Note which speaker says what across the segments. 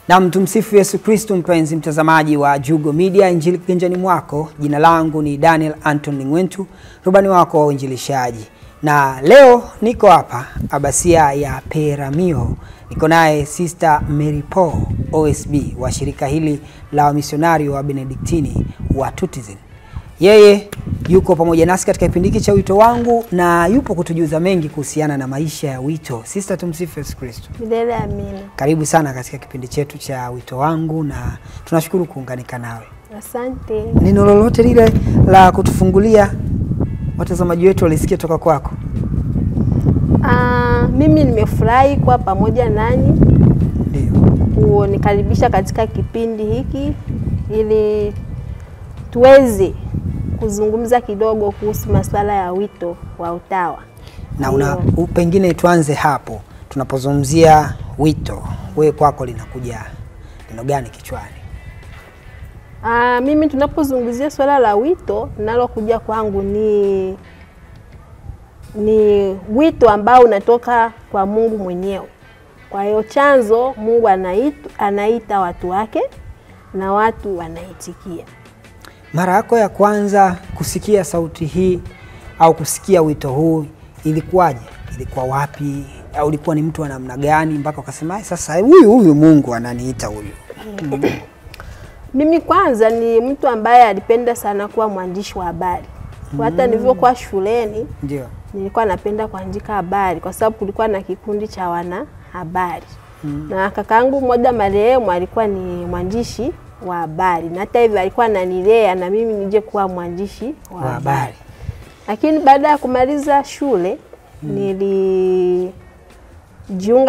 Speaker 1: Na tumsifu Yesu Kristo. Mpenzi mtazamaji wa Jugo Media, Injili kiganjani mwako. Jina langu ni Daniel Anton Lingwentu, rubani wako wa uinjilishaji. Na leo niko hapa Abasia ya Peramiho. Niko naye Sister Mary Paul OSB wa shirika hili la wamisionari wa Benediktini wa Tutzin. Yeye yuko pamoja nasi katika kipindi hiki cha wito wangu na yupo kutujuza mengi kuhusiana na maisha ya wito. Sister, tumsifu Yesu Kristo.
Speaker 2: Milele amina.
Speaker 1: Karibu sana katika kipindi chetu cha wito wangu na tunashukuru kuunganika nawe.
Speaker 2: Asante.
Speaker 1: Neno lolote lile la kutufungulia watazamaji wetu walisikia toka kwako?
Speaker 2: Mimi nimefurahi kwa pamoja nanyi.
Speaker 1: Ndio.
Speaker 2: Kunikaribisha katika kipindi hiki ili tuweze kuzungumza kidogo kuhusu masuala ya wito wa utawa.
Speaker 1: Na pengine tuanze hapo. Tunapozungumzia wito, wewe kwako linakuja neno gani kichwani?
Speaker 2: Mimi tunapozungumzia swala la wito, nalokuja kwangu ni wito ambao unatoka kwa Mungu mwenyewe. Kwa hiyo chanzo, Mungu anaita watu wake na watu wanaitikia.
Speaker 1: Mara yako ya kwanza kusikia sauti hii au kusikia wito huu ilikuwaje? Ilikuwa wapi? Au ilikuwa ni mtu wa namna gani mpaka ukasema sasa huyu Mungu ananiita huyu?
Speaker 2: Mimi kwanza ni mtu ambaye alipenda sana kuwa mwandishi wa habari. Hata nilivyokuwa shuleni,
Speaker 1: ndio
Speaker 2: nilikuwa napenda kuandika habari kwa sababu kulikuwa na kikundi cha wana habari. Na kakaangu mmoja marehemu alikuwa ni mwandishi wa habari. Na hata hivyo alikuwa ananilea na mimi nije kuwa mwandishi wa habari. Lakini baada ya kumaliza shule, nilijiunga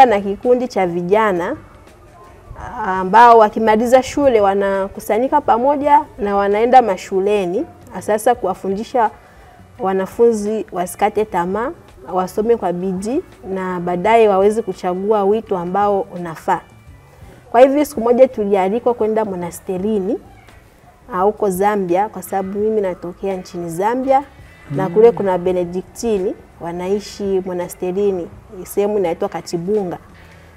Speaker 2: na kikundi cha vijana ambao wakimaliza shule wanakusanyika pamoja na wanaenda mashuleni sasa kuwafundisha wanafunzi wasikate tamaa, wasome kwa bidii na baadaye waweze kuchagua wito ambao unafaa. Kwa hivyo siku moja tulialikwa kwenda monasterini huko Zambia kwa sababu mimi natokea nchini Zambia na kule kuna Benediktini wanaishi monasterini, sehemu inaitwa Katibunga.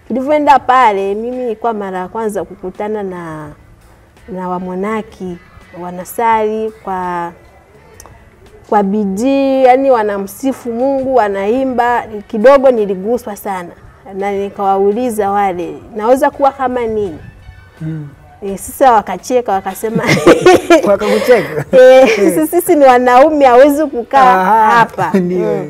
Speaker 2: Tulivyoenda pale, mimi nilikuwa mara ya kwanza kukutana na wamonaki, wanasali kwa bidii, yani wanamsifu Mungu, wanaimba. Kidogo niliguswa sana na nikawauliza wale, naweza kuwa kama nini? Sasa wakacheka wakasema
Speaker 1: wakakucheka.
Speaker 2: Sisi ni wanaume, hawezi kukaa hapa.
Speaker 1: Ndio.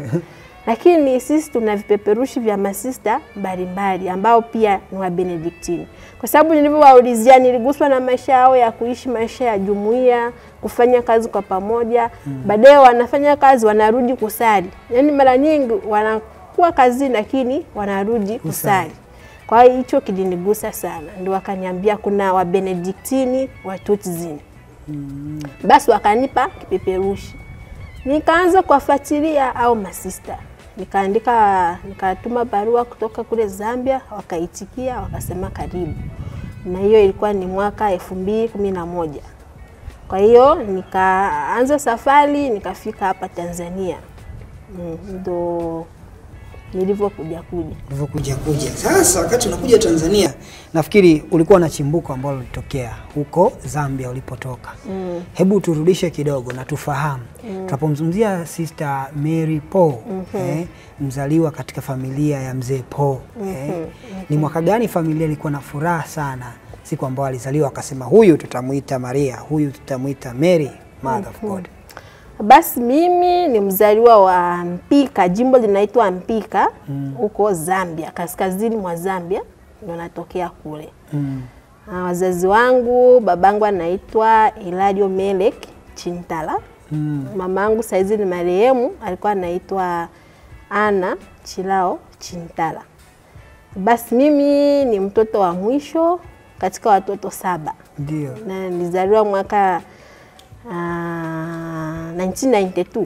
Speaker 2: Lakini sisi tuna vipeperushi vya masista mbalimbali ambao pia ni wa Benediktini. Kwa sababu nilivyowaulizia niliguswa na maisha yao ya kuishi maisha ya jumuiya, kufanya kazi kwa pamoja. Baadaye wanafanya kazi wanarudi kusali. Yaani mara nyingi wanakuwa kazi lakini wanarudi kusali. Kwa hiyo hicho kilinigusa sana. Ndio wakaniambia kuna wa Benediktini wa Tutzin. Basi wakanipa kipeperushi. Nikaanza kuwafuatilia au masista. Nikatuma barua kutoka kule Zambia, wakaitikia, wakasema karibu. Na hiyo ilikuwa ni mwaka 2011. Kwa hiyo nikaanza safari, nikafika hapa Tanzania. Ndio nilivyokuja.
Speaker 1: Sasa wakati unakuja Tanzania, nafikiri ulikuwa na chimbuko ambalo lilitokea huko Zambia ulipotoka. Hebu turudishe kidogo na tufahamu. Tunapomzungumzia Sister Mary Paul, mzaliwa katika familia ya mzee Paul. Ni mwaka gani familia ilikuwa na furaha sana siku ambayo alizaliwa akasema huyu tutamuita Maria, huyu tutamuita Mary, Mother of God?
Speaker 2: Basi mimi ni mzaliwa wa Mpika, jimbo linaitwa Mpika huko Zambia, kaskazini mwa Zambia, ndio natokea kule. Wazazi wangu, babangu anaitwa Eladio Melek Chintala. Mamangu saizi ni marehemu, alikuwa anaitwa Ana Chilao Chintala. Basi mimi ni mtoto wa mwisho katika watoto 7.
Speaker 1: Ndio.
Speaker 2: Na nilizaliwa mwaka 1992.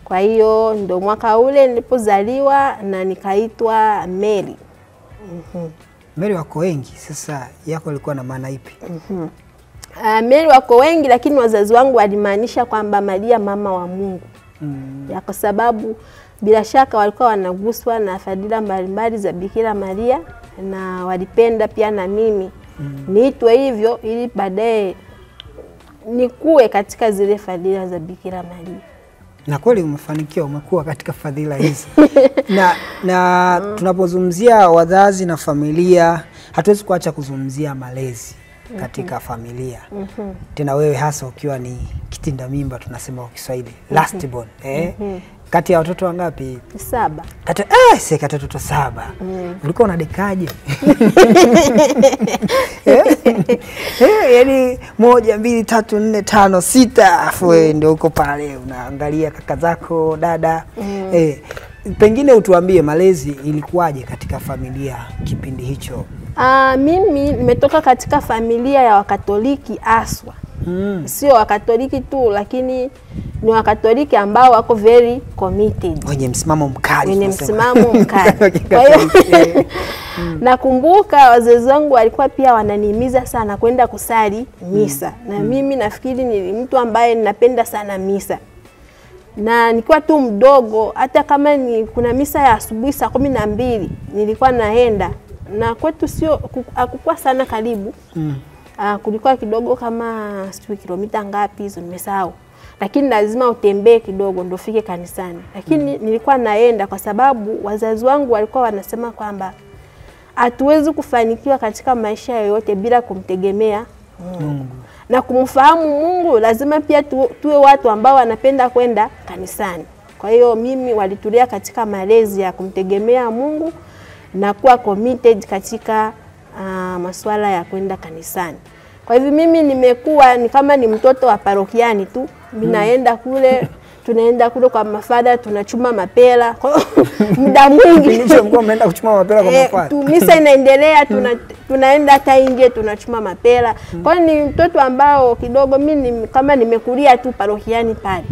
Speaker 2: Kwa hiyo ndo mwaka ule nilipozaliwa na nikaitwa Mary.
Speaker 1: Mary wako wengi, sasa yako ilikuwa na maana ipi?
Speaker 2: Mary wako wengi lakini wazazi wangu walimaanisha kwamba Maria mama wa Mungu. Ya kwa sababu bila shaka walikuwa wanaguswa na fadhila mbalimbali za Bikira Maria na walipenda pia na mimi niitwe hivyo ili baadaye nikue katika zile fadhila za Bikira Maria.
Speaker 1: Na kweli umefanikiwa, umekuwa katika fadhila hizi. na tunapozungumzia wazazi na familia, hatuwezi kuacha kuzungumzia malezi katika familia. Tena wewe hasa ukiwa ni kitinda mimba, tunasema kwa Kiswahili, last born. Kati ya watoto wangapi?
Speaker 2: 7.
Speaker 1: Kati watoto 7. Ulikuwa unadekaje? Yaani 1 2 3 4 5 6, afu wewe ndio uko pale unaangalia kaka zako, dada. Pengine utuambie malezi ilikuwaje katika familia kipindi hicho?
Speaker 2: Mimi nimetoka katika familia ya Wakatoliki aswa. Sio Wakatoliki tu, lakini ni Wakatoliki ambao wako very committed.
Speaker 1: Wenye msimamo mkali.
Speaker 2: Wenye msimamo mkali. Kwa hiyo nakumbuka wazazi wangu walikuwa pia wananihimiza sana kwenda kusali misa. Na mimi nafikiri ni mtu ambaye ninapenda sana misa. Na nikiwa tu mdogo, hata kama kuna misa ya asubuhi saa 12 nilikuwa naenda. Na kwetu sio hakukuwa sana karibu. Kulikuwa kidogo kama sijui kilomita ngapi hizo nimesahau. Lakini lazima utembee kidogo ndio ufike kanisani. Lakini nilikuwa naenda kwa sababu wazazi wangu walikuwa wanasema kwamba hatuwezi kufanikiwa katika maisha yoyote bila kumtegemea Mungu. Na kumfahamu Mungu lazima pia tuwe watu ambao wanapenda kwenda kanisani. Kwa hiyo mimi walitulia katika malezi ya kumtegemea Mungu na kuwa committed katika masuala ya kwenda kanisani. Kwa hivyo mimi nimekuwa ni kama ni mtoto wa parokiani tu. Mimi naenda kule, tunaenda kule kwa mafada, tunachuma mapela. Muda mwingi
Speaker 1: nilikuwa mnaenda kuchuma mapela kwa mafada.
Speaker 2: Misa inaendelea, tunaenda hata nje tunachuma mapela. Kwa hiyo ni mtoto ambao kidogo mimi kama nimekulia tu parokiani pale.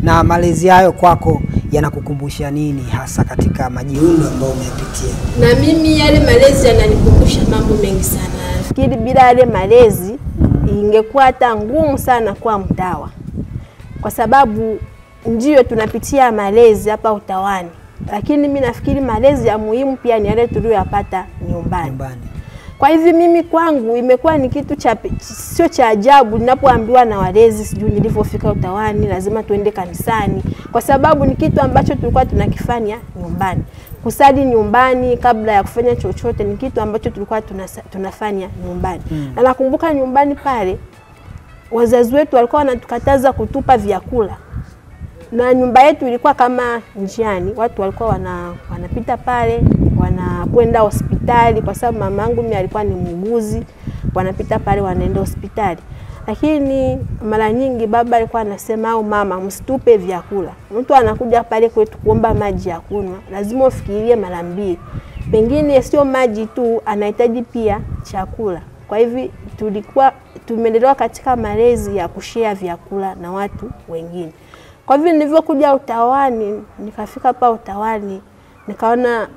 Speaker 1: Na malezi hayo kwako yanakukumbusha nini hasa katika majiundo ambayo umeyapitia?
Speaker 2: Na mimi yale malezi yananikumbusha mambo mengi sana. Nafikiri bila yale malezi ingekuwa hata ngumu sana kuwa mtawa. Kwa sababu ndio tunapitia malezi hapa utawani. Lakini mimi nafikiri malezi ya muhimu pia ni yale tuliyopata nyumbani. Kwa hivyo mimi kwangu imekuwa ni kitu sio cha ajabu ninapoambiwa na walezi sijui nilipofika utawani lazima tuende kanisani, kwa sababu ni kitu ambacho tulikuwa tunakifanya nyumbani. Kusali nyumbani kabla ya kufanya chochote ni kitu ambacho tulikuwa tunafanya nyumbani. Na nakumbuka nyumbani pale wazazi wetu walikuwa wanatukataza kutupa vyakula. Na nyumba yetu ilikuwa kama njiani, watu walikuwa wanapita pale, wanakwenda hospitali kwa sababu mamangu mimi alikuwa ni muuguzi, wanapita pale wanaenda hospitali. Lakini mara nyingi baba alikuwa anasema au mama msitupe vyakula. Mtu anakuja pale kwetu kuomba maji ya kunywa, lazima ufikirie mara mbili. Pengine sio maji tu, anahitaji pia chakula. Kwa hivyo tulikuwa tumelelewa katika malezi ya kushare vyakula na watu wengine. Kwa hivyo nilivyokuja utawani, nikafika hapa utawani, nikaona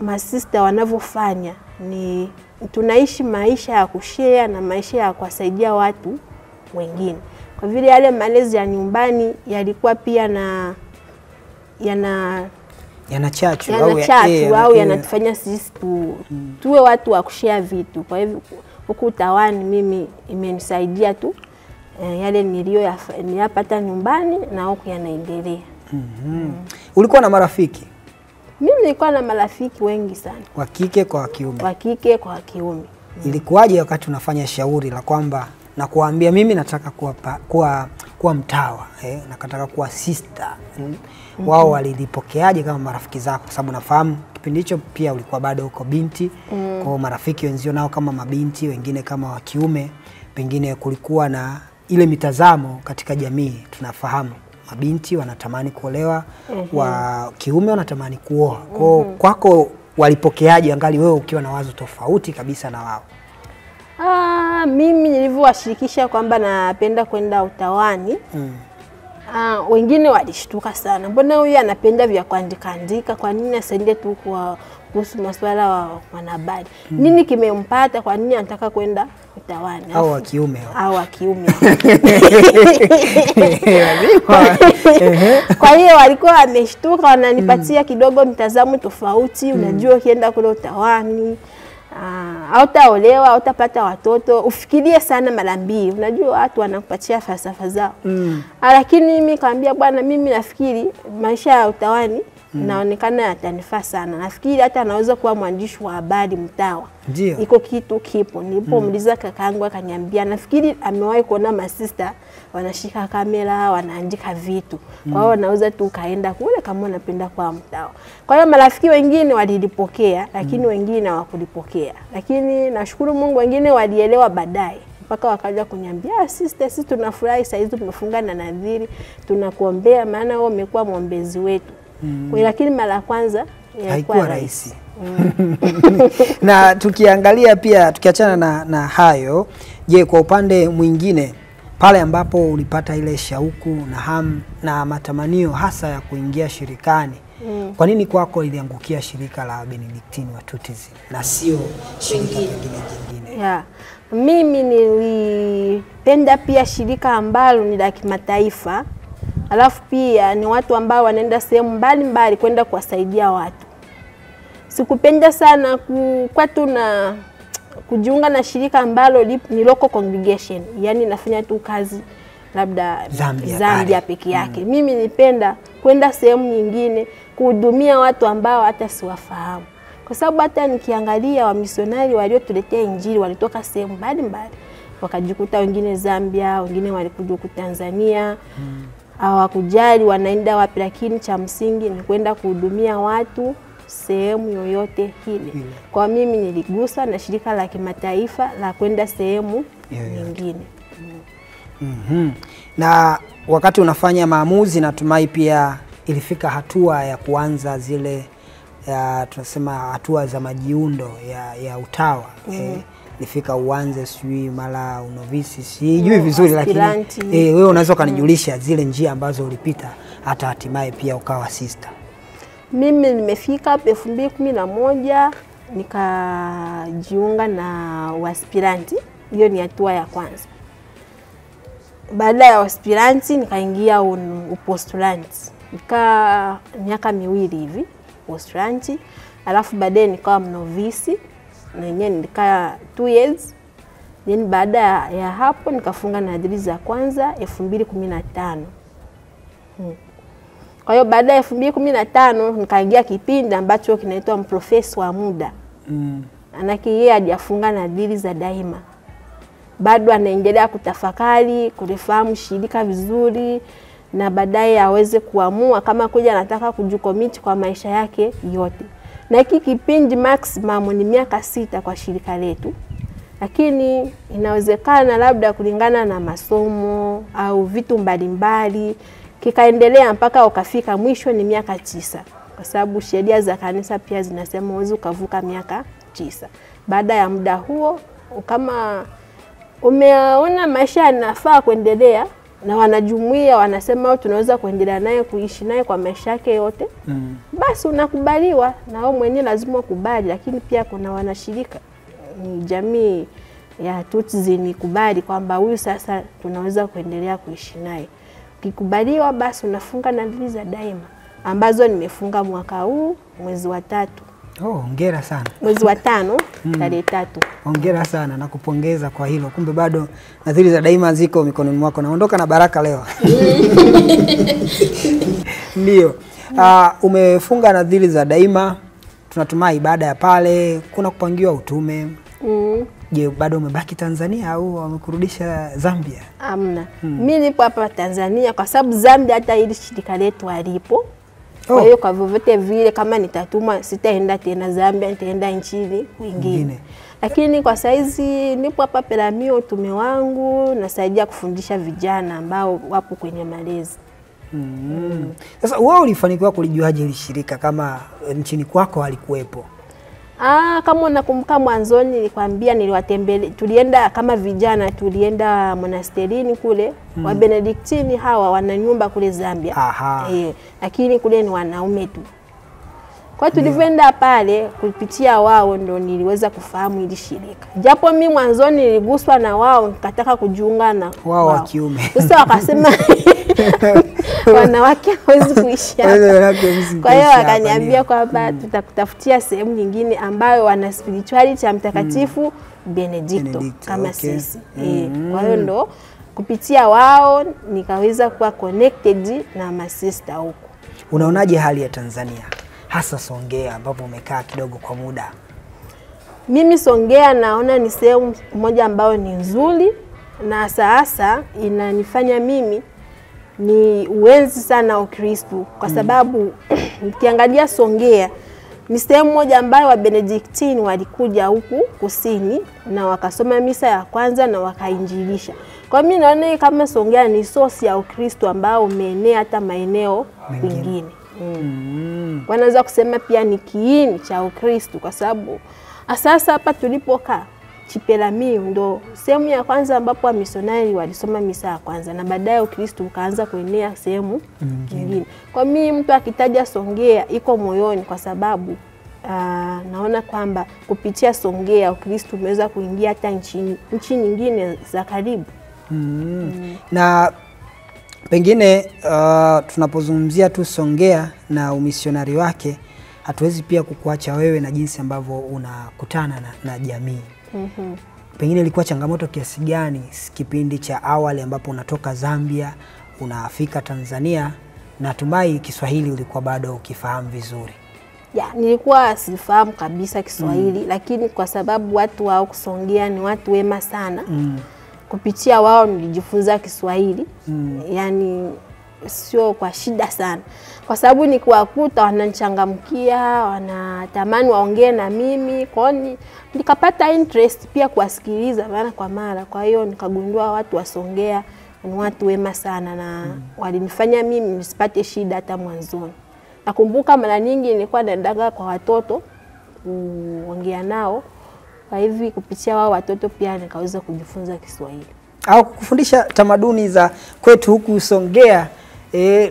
Speaker 2: masista wanavyofanya ni tunaishi maisha ya kushare na maisha ya kuwasaidia watu wengine. Kwa vile yale malezi ya nyumbani yalikuwa pia
Speaker 1: yanachachu
Speaker 2: au yanatufanya sisi tuwe watu wa kushare vitu. Kwa hivyo huku utawani mimi imenisaidia tu yale niliyopata nyumbani na huku yanaendelea.
Speaker 1: Ulikuwa na marafiki?
Speaker 2: Mimi nilikuwa na marafiki wengi sana.
Speaker 1: Wa kike kwa wa kiume? Wa
Speaker 2: kike kwa wa kiume.
Speaker 1: Ilikuwaje wakati unafanya shauri la kwamba na kuambia mimi nataka kuwa mtawa, nataka kuwa sister? Wao walilipokeaje kama marafiki zako? Kwa sababu nafahamu kipindi hicho pia ulikuwa bado uko binti. Kwa marafiki wenzio nao kama mabinti, wengine kama wa kiume, pengine kulikuwa na ile mitazamo katika jamii. Tunafahamu mabinti wanatamani kuolewa, wa kiume wanatamani kuoa. Kwako walipokeaje angali wewe ukiwa na wazo tofauti kabisa na wao?
Speaker 2: Mimi nilivyowashirikisha kwamba napenda kwenda utawani, wengine walishtuka sana. Mbona huyu anapenda vya kuandika, kwa nini asiende tu kuhusu masuala wa wanahabari. Nini kimempata, kwa nini anataka kwenda utawani?
Speaker 1: Au wa kiume.
Speaker 2: Au wa kiume. Kwa hiyo walikuwa wameshtuka, wananipatia kidogo mtazamo tofauti. Unajua ukienda kule utawani, hautaolewa, hautapata watoto, ufikirie sana mara mbili. Unajua watu wanakupatia falsafa zao. Lakini mimi nikamwambia bwana, mimi nafikiri maisha ya utawani inaonekana yatanifaa sana. Nafikiri hata naweza kuwa mwandishi wa habari mtawa.
Speaker 1: Ndio.
Speaker 2: Iko kitu kipo. Nilipomuuliza kakaangu akaniambia nafikiri amewahi kuona masista wanashika kamera, wanaandika vitu. Kwa hiyo naweza tu kaenda kule kama unapenda kwa mtawa. Kwa hiyo marafiki wengine walilipokea, lakini wengine hawakulipokea. Lakini nashukuru Mungu wengine walielewa baadaye. Mpaka wakaja kuniambia, sister, sisi tunafurahi saa hizi tumefunga na nadhiri, tunakuombea maana wewe umekuwa mwombezi wetu. Kwa lakini mara kwanza
Speaker 1: haikuwa rahisi. Na tukiangalia pia, tukiachana na hayo, je, kwa upande mwingine pale ambapo ulipata ile shauku na hamu na matamanio hasa ya kuingia shirikani, kwa nini kwako iliangukia shirika la Benediktini Watutizi na sio shirika jingine?
Speaker 2: Yeah. Mimi nilipenda pia shirika ambalo ni la kimataifa. Alafu pia ni watu ambao wanaenda sehemu mbalimbali kwenda kuwasaidia watu. Sikupenda sana kwa tuna kujiunga na shirika ambalo ni local congregation, yani nafanya tu kazi labda Zambia peke yake. Mimi nipenda kwenda sehemu nyingine kuhudumia watu ambao hata siwafahamu. Kwa sababu hata nikiangalia wamisionari waliotuletea injili walitoka sehemu mbalimbali. Wakajikuta wengine Zambia, wengine walikuja Tanzania. Hawakujali wanaenda wapi, lakini cha msingi ni kwenda kuhudumia watu sehemu yoyote ile. Kwa mimi niligusa na shirika la kimataifa la kwenda sehemu nyingine.
Speaker 1: Na wakati unafanya maamuzi, natumai pia ilifika hatua ya kuanza zile tunasema hatua za majiundo ya utawa. Nifika uanze sijui mara unovisi sijui vizuri, lakini wewe unaweza kanijulisha zile njia ambazo ulipita hata hatimaye pia ukawa sister?
Speaker 2: Mimi nimefika 2011 nikajiunga na uaspiranti. Hiyo ni hatua ya kwanza. Baada ya uaspiranti nikaingia upostulanti. Nika miaka 2 hivi postulanti, alafu baadaye nikawa mnovisi na yenyewe nilikaa 2 years. Then baada ya hapo nikafunga nadhiri za kwanza 2015. Kwa hiyo baada ya 2015 nikaingia kipindi ambacho kinaitwa mprofesa wa muda. Anaki yeye hajafunga nadhiri za daima. Bado anaendelea kutafakari, kulifahamu shirika vizuri na baadaye aweze kuamua kama kuja anataka kujikomiti kwa maisha yake yote. Na hiki kipindi maximum ni miaka 6 kwa shirika letu. Lakini inawezekana labda kulingana na masomo au vitu mbalimbali kikaendelea mpaka ukafika mwisho ni miaka 9. Kwa sababu sheria za kanisa pia zinasema huwezi ukavuka miaka 9. Baada ya muda huo kama umeona maisha yanafaa kuendelea na wanajumuiya wanasema tunaweza kuendelea naye kuishi naye kwa maisha yake yote, basi unakubaliwa na wewe mwenyewe lazima ukubali. Lakini pia kuna wanashirika ni jamii ya Tutsi ni kubali kwamba huyu sasa tunaweza kuendelea kuishi naye. Ukikubaliwa basi unafunga nadhiri za daima ambazo nimefunga mwaka huu mwezi wa 3.
Speaker 1: Hongera sana.
Speaker 2: Mwezi wa 5 tarehe 3.
Speaker 1: Hongera sana na kupongeza kwa hilo. Kumbe bado nadhiri za daima ziko mikononi mwako. Naondoka na baraka leo. Ndio. Umefunga nadhiri za daima. Tunatumai baada ya pale kuna kupangiwa utume. Je, bado umebaki Tanzania au wamekurudisha Zambia?
Speaker 2: Amna. Mimi nipo hapa Tanzania kwa sababu Zambia hata ili shirika letu alipo. Kwa hiyo kwa vyovyote vile kama nitatuma sitaenda tena Zambia, nitaenda nchini nyingine. Lakini kwa saizi nipo hapa Peramiho, utume wangu nasaidia kufundisha vijana ambao wapo kwenye malezi.
Speaker 1: Sasa wewe ulifanikiwa kulijuaje hili shirika kama nchini kwako alikuwepo?
Speaker 2: Kama unakumbuka mwanzoni nilikwambia niliwatembelea, tulienda kama vijana, tulienda monasterini kule. Wa Benediktini hawa wana nyumba kule Zambia. Lakini kule ni wanaume tu. Kwa tulivyoenda pale kupitia wao ndo niliweza kufahamu hili shirika. Japo mimi mwanzoni niliguswa na wao, nikataka kujiunga na
Speaker 1: wao wa kiume.
Speaker 2: Sasa wakasema wanawake hawezi kuishi hapa. Kwa hiyo wakaniambia kwamba tutakutafutia sehemu nyingine ambayo wana spirituality ya Mtakatifu Benedicto kama sisi. Kwa hiyo ndo kupitia wao nikaweza kuwa connected na masista huko.
Speaker 1: Unaonaje hali ya Tanzania, hasa Songea ambapo umekaa kidogo kwa muda?
Speaker 2: Mimi Songea naona ni sehemu moja ambayo ni nzuri, na sasa inanifanya mimi ni uenzi sana Ukristo kwa sababu nikiangalia Songea ni sehemu moja ambayo wa Benediktini walikuja huku kusini na wakasoma misa ya kwanza na wakainjilisha. Kwa mimi naona kama Songea ni source ya Ukristo ambao umeenea hata maeneo mengine. Wanaweza kusema pia ni kiini cha Ukristo kwa sababu sasa hapa tulipokaa Chipelamiu ndo sehemu ya kwanza ambapo wamisionari walisoma misa ya kwanza na baadaye Ukristo ukaanza kuenea sehemu nyingine. Kwa mimi mtu akitaja Songea iko moyoni kwa sababu naona kwamba kupitia Songea Ukristo umeweza kuingia hata nchi nyingine za karibu.
Speaker 1: Na pengine tunapozungumzia tu Songea na umisionari wake, hatuwezi pia kukuacha wewe na jinsi ambavyo unakutana na jamii. Pengine ilikuwa changamoto kiasi gani kipindi cha awali ambapo unatoka Zambia unafika Tanzania? Natumai Kiswahili ulikuwa bado ukifahamu vizuri.
Speaker 2: Nilikuwa sifahamu kabisa Kiswahili, lakini kwa sababu watu wao Songea ni watu wema sana. Kupitia wao nilijifunza Kiswahili. Yani sio kwa shida sana. Kwa sababu nikiwakuta wananichangamkia, wanatamani waongee na mimi, kwa hiyo nikapata interest pia kuwasikiliza mara kwa mara. Kwa hiyo nikagundua watu wa Songea ni watu wema sana na walinifanya mimi nisipate shida hata mwanzoni. Nakumbuka mara nyingi nilikuwa naendaga kwa watoto kuongea nao. Kwa hivi kupitia wao watoto pia nikaweza kujifunza Kiswahili.
Speaker 1: Au kufundisha tamaduni za kwetu huku Songea.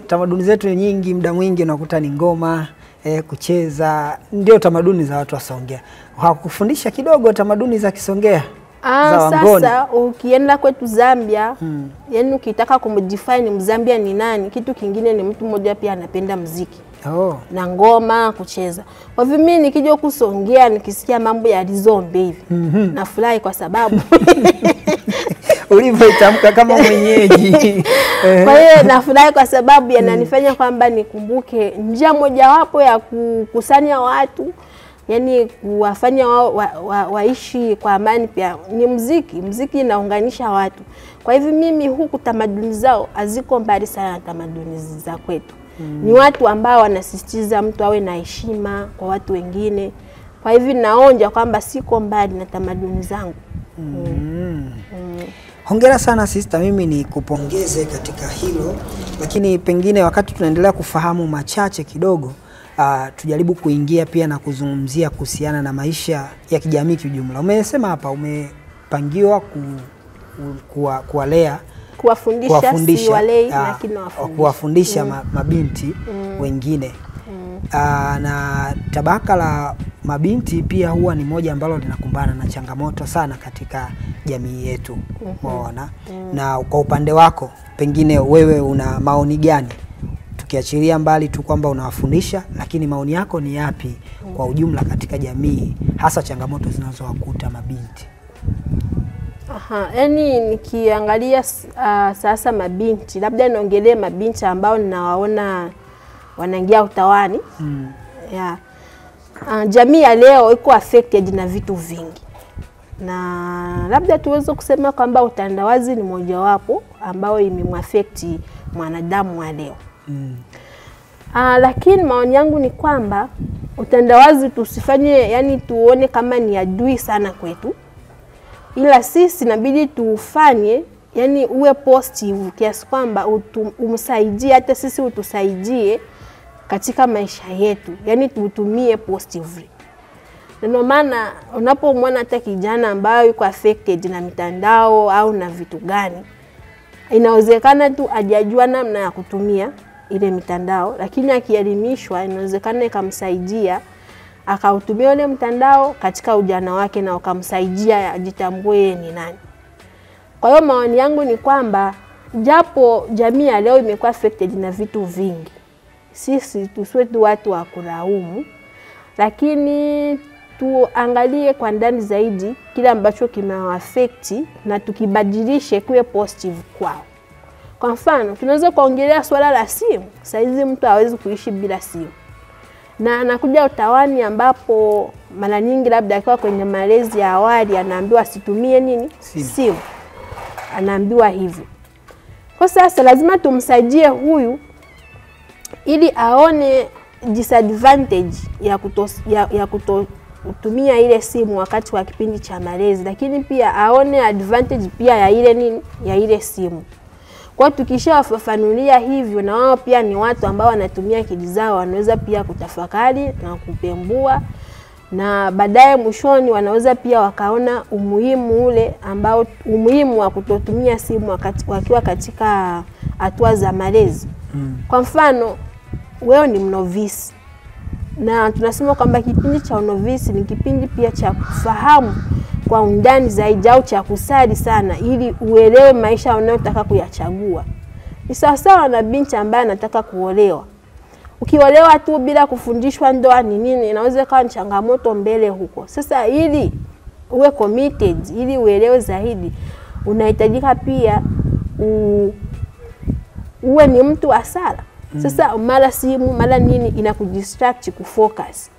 Speaker 1: Tamaduni zetu nyingi muda mwingi unakuta ni ngoma, kucheza, ndio tamaduni za watu wa Songea. Hakufundisha kidogo tamaduni za Kisongea? Za Wangoni.
Speaker 2: Sasa ukienda kwetu Zambia, yani ukitaka kumdefine Mzambia ni nani, kitu kingine ni mtu mmoja pia anapenda muziki. Na ngoma, kucheza. Kwa hivyo mimi nikija huku Songea nikisikia mambo ya Lizombe hivi, nafurahi kwa sababu
Speaker 1: ulivyoitamka kama mwenyeji.
Speaker 2: Kwa hiyo nafurahi kwa sababu yananifanya kwamba nikumbuke njia mojawapo ya kukusanya watu, yani kuwafanya waishi kwa amani pia ni muziki. Muziki inaunganisha watu. Kwa hivyo mimi huku tamaduni zao haziko mbali sana na tamaduni za kwetu. Ni watu ambao wanasisitiza mtu awe na heshima kwa watu wengine. Kwa hivyo naonja kwamba siko mbali na tamaduni zangu.
Speaker 1: Hongera sana sister, mimi ni kupongeze katika hilo, lakini pengine wakati tunaendelea kufahamu machache kidogo, tujaribu kuingia pia na kuzungumzia kuhusiana na maisha ya kijamii kiujumla. Umesema hapa umepangiwa kuwalea, kuwafundisha mabinti wengine. Na tabaka la mabinti pia huwa ni moja ambalo linakumbana na changamoto sana katika jamii yetu. Umeona? Na kwa upande wako pengine wewe una maoni gani? Tukiachilia mbali tu kwamba unawafundisha, lakini maoni yako ni yapi kwa ujumla katika jamii, hasa changamoto zinazowakuta mabinti?
Speaker 2: Yani nikiangalia sasa mabinti, labda niongelee mabinti ambao ninawaona wanaingia utawani. Jamii ya leo iko affected na vitu vingi. Na labda tuweze kusema kwamba utandawazi ni mojawapo ambao imemwaffect mwanadamu wa leo. Lakini maoni yangu ni kwamba utandawazi tusifanye, yani tuone kama ni adui sana kwetu. Ila sisi inabidi tufanye, yani uwe positive kiasi kwamba umsaidie, hata sisi utusaidie katika maisha yetu. Yani tutumie positively. Ndio maana unapomwona hata kijana ambaye yuko affected na mitandao au na vitu gani, inawezekana tu hajajua namna ya kutumia ile mitandao, lakini akielimishwa inawezekana ikamsaidia akautumia ile mtandao katika ujana wake na ukamsaidia ajitambue yeye ni nani. Kwa hiyo maoni yangu ni kwamba japo jamii ya leo imekuwa affected na vitu vingi, sisi tusiwe tu watu wa kulaumu, lakini tuangalie kwa ndani zaidi kile ambacho kimewaffect na tukibadilishe kuwe positive kwao. Kwa mfano, tunaweza kuongelea swala la simu. Saizi mtu hawezi kuishi bila simu. Na anakuja utawani ambapo mara nyingi labda akiwa kwenye malezi ya awali anaambiwa asitumie nini? Simu. Anaambiwa hivyo. Kwa sasa lazima tumsaidie huyu ili aone disadvantage ya kutumia ile simu wakati wa kipindi cha malezi, lakini pia aone advantage pia ya ile nini? Ya ile simu. Kwa tukishawafafanulia hivyo, na wao pia ni watu ambao wanatumia akili zao, wanaweza pia kutafakari na kupembua, na baadaye mwishoni wanaweza pia wakaona umuhimu wa kutotumia simu wakati wakiwa katika hatua za malezi. Kwa mfano, wewe ni mnovisi, na tunasema kwamba kipindi cha unovisi ni kipindi pia cha kufahamu kwa undani zaidi au cha kusali sana ili uelewe maisha unayotaka kuyachagua. Ni sawa na binti ambaye anataka kuolewa. Ukiolewa tu bila kufundishwa ndoa ni nini, inaweza kuwa changamoto mbele huko. Sasa ili uwe committed, ili uelewe zaidi, unahitajika pia uwe ni mtu wa sala. Sasa mara simu, mara nini inakudistract kufocus.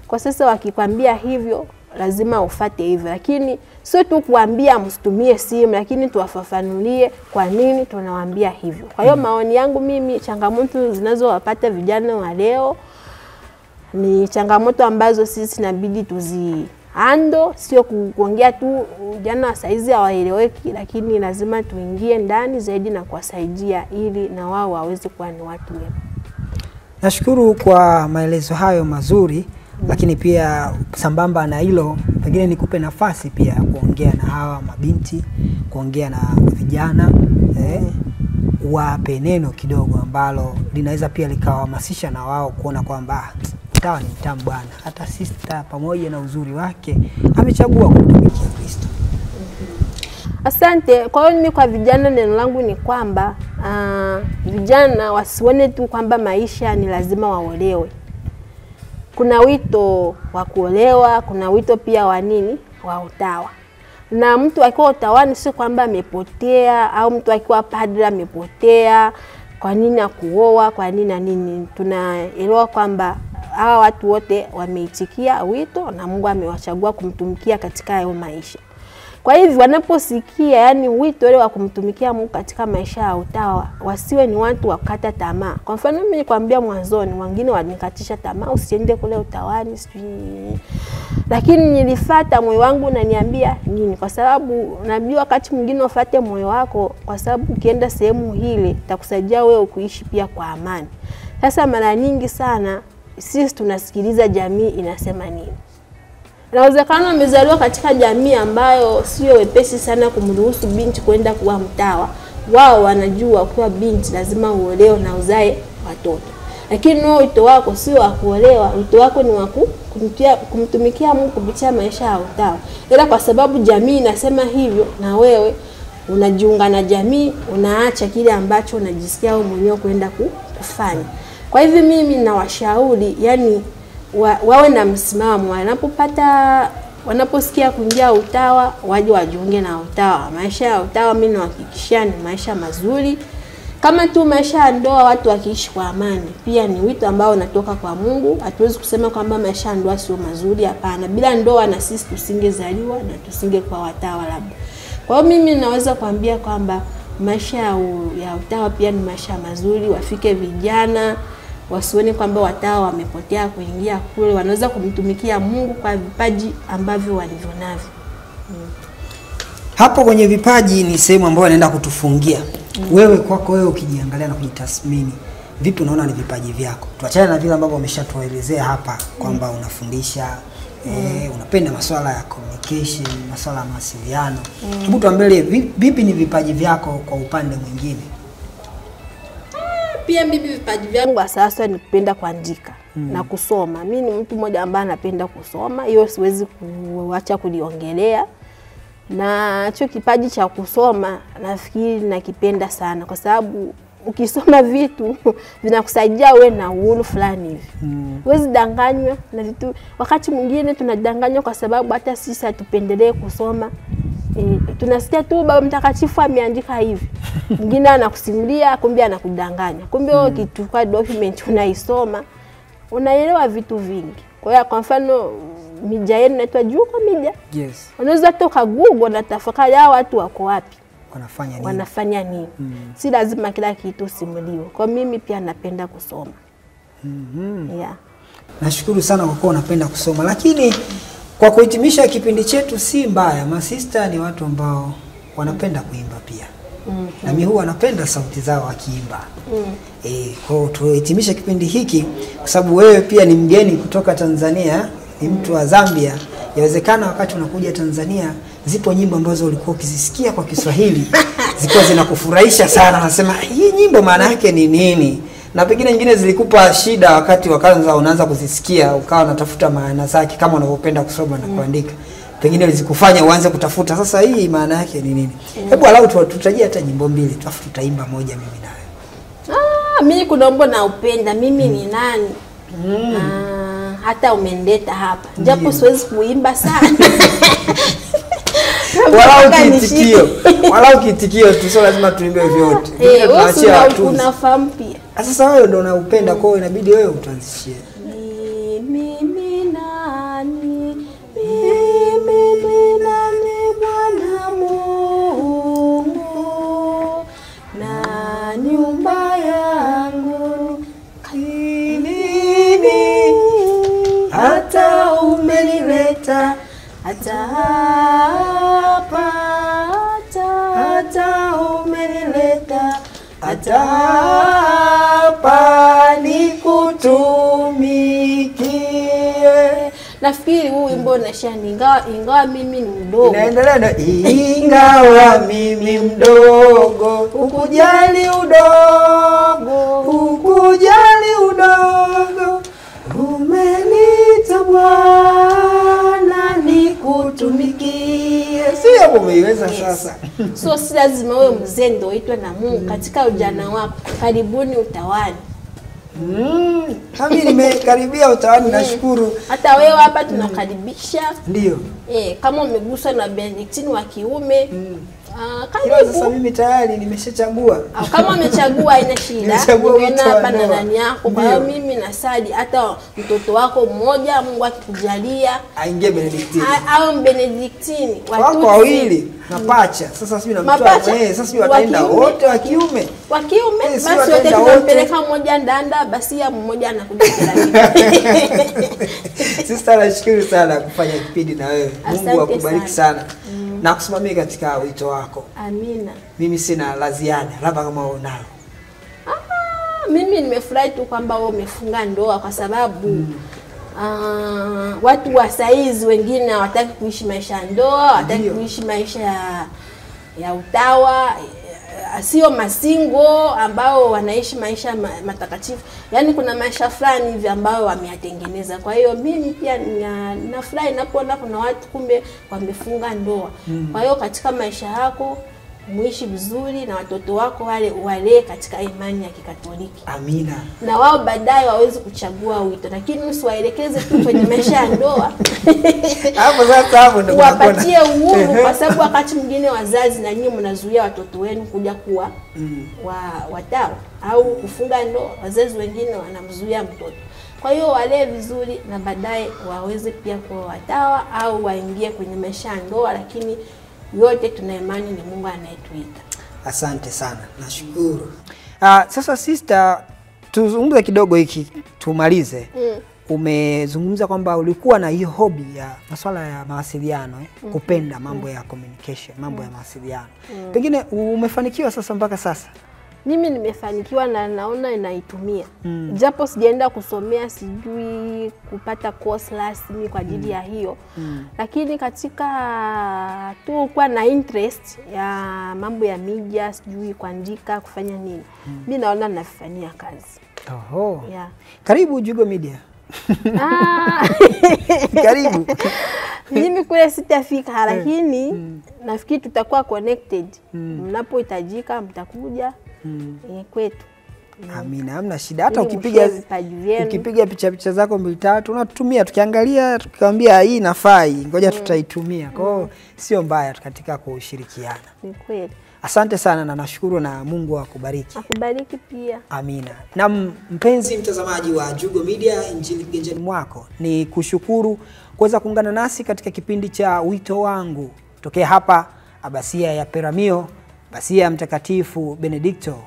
Speaker 2: Kwa sasa wakikwambia hivyo, lazima ufuate hivyo, lakini sio tu kuambia msitumie simu, lakini tuwafafanulie kwa nini tunawaambia hivyo. Kwa hiyo maoni yangu mimi, changamoto zinazowapata vijana wa leo ni changamoto ambazo sisi inabidi tuzihandle, sio kuongea tu vijana wa saizi hawaeleweki, lakini lazima tuingie ndani zaidi na kuwasaidia ili na wao waweze kuwa ni watu wema.
Speaker 1: Nashukuru kwa maelezo hayo mazuri. Lakini pia sambamba na hilo, pengine nikupe nafasi pia kuongea na hawa mabinti, kuongea na vijana, wape neno kidogo ambalo linaweza pia likawahamasisha na wao kuona kwamba utawa ni mtamu bwana. Hata sister pamoja na uzuri wake amechagua kumtumikia Kristo.
Speaker 2: Asante. Kwa hiyo mimi kwa vijana neno langu ni kwamba vijana wasione tu kwamba maisha ni lazima waolewe. Kuna wito wa kuolewa, kuna wito pia wa nini? Wa utawa. Na mtu akiwa utawani sio kwamba amepotea, au mtu akiwa padri amepotea, kwa nini akuoa, kwa nini na nini. Tunaelewa kwamba hawa watu wote wameitikia wito na Mungu amewachagua kumtumikia katika hayo maisha. Kwa hivyo wanaposikia yani wito ule wa kumtumikia Mungu katika maisha ya utawa, wasiwe ni watu wa kukata tamaa. Kwa mfano mimi nikwambia mwanzoni, wengine wanikatisha tamaa, usiende kule utawani sijui. Lakini nilifuata moyo wangu na niambia nini? Kwa sababu nabii wakati mwingine ufuate moyo wako, kwa sababu ukienda sehemu hile itakusaidia wewe kuishi pia kwa amani. Sasa mara nyingi sana sisi tunasikiliza jamii inasema nini. Inawezekana amezaliwa katika jamii ambayo sio wepesi sana kumruhusu binti kwenda kuwa mtawa. Wao wanajua kuwa binti lazima uolewe na uzae watoto. Lakini wewe wito wako sio wa kuolewa, wito wako ni wa kumtumikia Mungu kupitia maisha ya utawa. Ila kwa sababu jamii inasema hivyo na wewe unajiunga na jamii, unaacha kile ambacho unajisikia wewe mwenyewe kwenda kufanya. Kwa hivyo mimi nawashauri yani wawe na msimamo, wanaposikia kuingia utawa waje wajiunge na utawa. Maisha ya utawa mimi nahakikishia ni maisha mazuri. Kama tu maisha ya ndoa watu wakiishi kwa amani, pia ni wito ambao unatoka kwa Mungu. Hatuwezi kusema kwamba maisha ya ndoa sio mazuri, hapana. Bila ndoa na sisi tusingezaliwa na tusingekuwa watawa labda. Kwa hiyo mimi naweza kuambia kwamba maisha ya utawa pia ni maisha mazuri. Wafike vijana wasione kwamba watawa wamepotea kuingia kule, wanaweza kumtumikia Mungu kwa vipaji ambavyo walivyonavyo.
Speaker 1: Hapo kwenye vipaji ni sehemu ambayo anaenda kutufungia. Wewe kwako wewe ukijiangalia na kujitathmini, vipi unaona ni vipaji vyako? Tuachane na vile ambavyo umeshatuelezea hapa kwamba unafundisha, unapenda masuala ya communication, masuala ya mawasiliano. Hebu tuambie vipi ni vipaji vyako kwa upande mwingine?
Speaker 2: Pia mimi vipaji vyangu sasa ni kupenda kuandika na kusoma. Mimi ni mtu mmoja ambaye anapenda kusoma, hiyo siwezi kuacha kuliongelea. Na hicho kipaji cha kusoma nafikiri nakipenda sana kwa sababu ukisoma vitu vinakusaidia wewe na uhuru fulani hivi. Huwezi danganywa na vitu. Wakati mwingine tunadanganywa kwa sababu hata sisi hatupendelee kusoma. Tunasikia tu Baba Mtakatifu ameandika hivi. Mwingine anakusimulia kumbe anakudanganya. Kumbe wewe kitu kwa document unaisoma unaelewa vitu vingi. Kwa hiyo kwa mfano media yenu inaitwa Jugo Media.
Speaker 1: Yes.
Speaker 2: Unaweza toka Google na tafakari hao watu wako wapi?
Speaker 1: Wanafanya nini?
Speaker 2: Si lazima kila kitu simuliwe. Kwa mimi pia napenda kusoma. Yeah.
Speaker 1: Nashukuru sana kwa kuwa unapenda kusoma, lakini kwa kuhitimisha kipindi chetu si mbaya. Masista ni watu ambao wanapenda kuimba pia. Na mimi huwa napenda sauti zao wakiimba. Kwa tuhitimisha kipindi hiki kwa sababu wewe pia ni mgeni kutoka Tanzania, ni mtu wa Zambia. Yawezekana wakati unakuja Tanzania zipo nyimbo ambazo ulikuwa ukizisikia kwa Kiswahili zilikuwa zinakufurahisha sana, nasema hii nyimbo maana yake ni nini? Na pengine nyingine zilikupa shida wakati wakaanza unaanza kuzisikia ukawa unatafuta maana zake kama unavyopenda kusoma na kuandika. Pengine zikufanya uanze kutafuta sasa hii maana yake ni nini? Hebu alau tutajie hata nyimbo mbili tuafu tutaimba moja mimi nawe.
Speaker 2: Mimi kuna wimbo na upenda mimi ni nani? Hata umenileta hapa. Japo siwezi kuimba sana.
Speaker 1: Walau kitikio tu, sio lazima tuimbe vyote.
Speaker 2: Tunaachia tu. Unafahamu pia.
Speaker 1: Sasa wewe ndio unaupenda, kwa hiyo inabidi wewe utanzishie.
Speaker 2: Mimi ni nani? Mimi ni nani Bwana Mungu? Na nyumba yangu nini? Hata umenileta hata hapa, hata umenileta hata hapa nikutumikie. Nafikiri huu wimbo unashani ingawa mimi ni mdogo.
Speaker 1: Inaendelea na ingawa mimi mdogo, ukujali udogo, ukujali udogo, umenita Bwana nikutumikie. Sio umeiweza sasa.
Speaker 2: So si lazima wewe mzee ndio uitwe na Mungu katika ujana wako. Karibuni utawani.
Speaker 1: Kama nimekaribia utawani nashukuru.
Speaker 2: Hata wewe hapa tunakaribisha.
Speaker 1: Ndio.
Speaker 2: Kama umeguswa na Benediktini wa kiume,
Speaker 1: karibu. Sasa mimi tayari nimeshachagua.
Speaker 2: Kama umechagua haina shida. Umeona hapa na nani yako. Kwa hiyo mimi nasali hata mtoto wako mmoja Mungu akikujalia
Speaker 1: aingie Benediktini.
Speaker 2: Au Benediktini
Speaker 1: wako wawili na pacha. Sasa sijui na mtoto sasa sijui wataenda wote wa kiume.
Speaker 2: Wa kiume basi wote tunampeleka mmoja ndanda basi ya mmoja anakuja kila kitu.
Speaker 1: Sister nashukuru sana kufanya kipindi na wewe. Mungu akubariki sana. Na kusimamia katika wito wako.
Speaker 2: Amina.
Speaker 1: Mimi sina la ziada, labda kama unalo.
Speaker 2: Mimi nimefurahi tu kwamba wewe umefunga ndoa kwa sababu watu wa saizi wengine hawataki kuishi maisha ya ndoa, hawataki kuishi maisha ya utawa, sio masingo ambao wanaishi maisha matakatifu. Yaani kuna maisha fulani hivi ambao wameyatengeneza. Kwa hiyo mimi pia ninafurahi ninapoona kuna watu kumbe wamefunga ndoa. Kwa hiyo katika maisha yako muishi vizuri na watoto wako wale katika imani ya Kikatoliki.
Speaker 1: Amina.
Speaker 2: Na wao baadaye waweze kuchagua wito, lakini usiwaelekeze tu kwenye maisha ya ndoa.
Speaker 1: Hapo sasa hapo ndio
Speaker 2: wapatie uhuru kwa sababu wakati mwingine wazazi na nyinyi mnazuia watoto wenu kuja kuwa watawa au kufunga ndoa. Wazazi wengine wanamzuia mtoto. Kwa hiyo wale vizuri na baadaye waweze pia kuwa watawa au waingie kwenye maisha ya ndoa, lakini yote tuna imani ni Mungu anayetuita.
Speaker 1: Asante sana. Nashukuru. Sasa sister, tuzungumze kidogo hiki tumalize. Umezungumza kwamba ulikuwa na hiyo hobby ya masuala ya mawasiliano, kupenda mambo ya communication, mambo ya mawasiliano. Pengine umefanikiwa sasa mpaka sasa?
Speaker 2: Mimi nimefanikiwa na naona inaitumia. Japo sijaenda kusomea, sijui kupata course rasmi kwa ajili ya hiyo. Lakini katika tu kwa na interest ya mambo ya media, sijui kuandika, kufanya nini. Mimi naona nafanyia kazi.
Speaker 1: Oho.
Speaker 2: Yeah.
Speaker 1: Karibu Jugo Media. Karibu.
Speaker 2: Mimi kule sitafika, lakini nafikiri tutakuwa connected. Mnapohitajika mtakuja kwetu.
Speaker 1: Amina, hamna shida. Hata ukipiga picha zako 2-3 unatutumia, tukiangalia tukikwambia hii inafai, ngoja tutaitumia. Kwa hiyo sio mbaya katika kushirikiana.
Speaker 2: Ni kweli.
Speaker 1: Asante sana na nashukuru na Mungu akubariki.
Speaker 2: Akubariki pia.
Speaker 1: Amina. Na mpenzi mtazamaji wa Jugo Media, Injili Kiganjani Mwako, ni kushukuru kuweza kuungana nasi katika kipindi cha Wito Wangu tokea hapa Abasia ya Peramio, Abasia ya Mtakatifu Benedikto,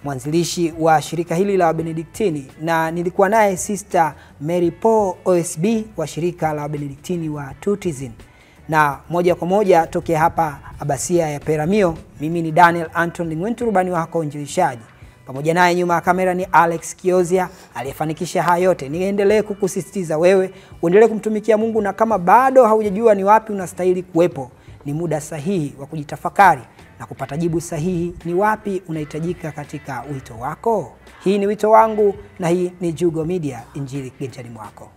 Speaker 1: mwanzilishi wa shirika hili la Benediktini, na nilikuwa naye Sister Mary Paul OSB wa shirika la Benediktini wa Tutizin. Na moja kwa moja tokea hapa Abasia ya Peramio, mimi ni Daniel Anton Lingwentu, rubani wako injilishaji. Pamoja naye nyuma ya kamera ni Alex Kiozia aliyefanikisha haya yote. Niendelee kukusisitiza wewe uendelee kumtumikia Mungu, na kama bado haujajua ni wapi unastahili kuwepo, ni muda sahihi wa kujitafakari na kupata jibu sahihi ni wapi unahitajika katika wito wako. Hii ni Wito Wangu na hii ni Jugo Media, Injili Kiganjani Mwako.